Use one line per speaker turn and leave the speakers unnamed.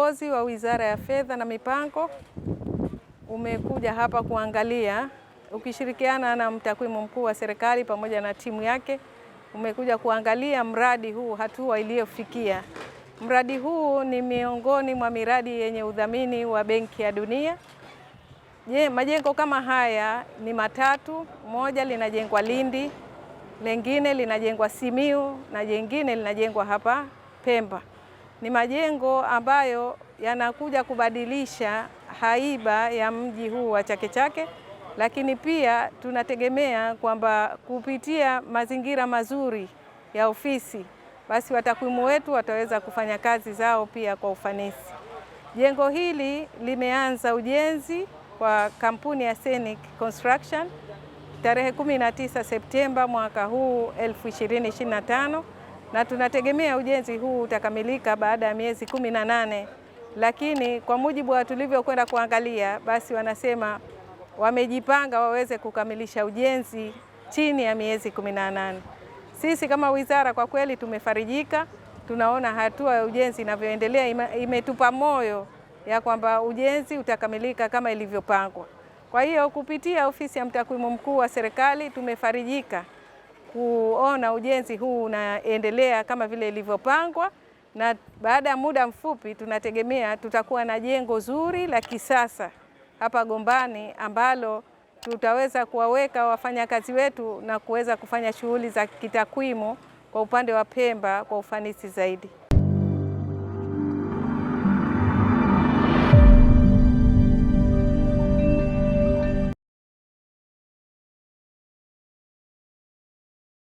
uongozi wa Wizara ya Fedha na Mipango umekuja hapa kuangalia, ukishirikiana na mtakwimu mkuu wa serikali pamoja na timu yake, umekuja kuangalia mradi huu, hatua iliyofikia. Mradi huu ni miongoni mwa miradi yenye udhamini wa Benki ya Dunia. Majengo kama haya ni matatu, moja linajengwa Lindi, lengine linajengwa Simiyu na jengine linajengwa hapa Pemba. Ni majengo ambayo yanakuja kubadilisha haiba ya mji huu wa Chake Chake, lakini pia tunategemea kwamba kupitia mazingira mazuri ya ofisi, basi watakwimu wetu wataweza kufanya kazi zao pia kwa ufanisi. Jengo hili limeanza ujenzi kwa kampuni ya Scenic Construction tarehe 19 Septemba mwaka huu 2025, na tunategemea ujenzi huu utakamilika baada ya miezi 18, lakini kwa mujibu wa tulivyokwenda kuangalia, basi wanasema wamejipanga waweze kukamilisha ujenzi chini ya miezi 18. Sisi kama wizara kwa kweli tumefarijika, tunaona hatua ya ujenzi inavyoendelea imetupa moyo ya kwamba ujenzi utakamilika kama ilivyopangwa. Kwa hiyo kupitia ofisi ya mtakwimu mkuu wa serikali tumefarijika kuona ujenzi huu unaendelea kama vile ilivyopangwa, na baada ya muda mfupi tunategemea tutakuwa na jengo zuri la kisasa hapa Gombani ambalo tutaweza kuwaweka wafanyakazi wetu na kuweza kufanya shughuli za kitakwimu kwa upande wa Pemba kwa ufanisi zaidi.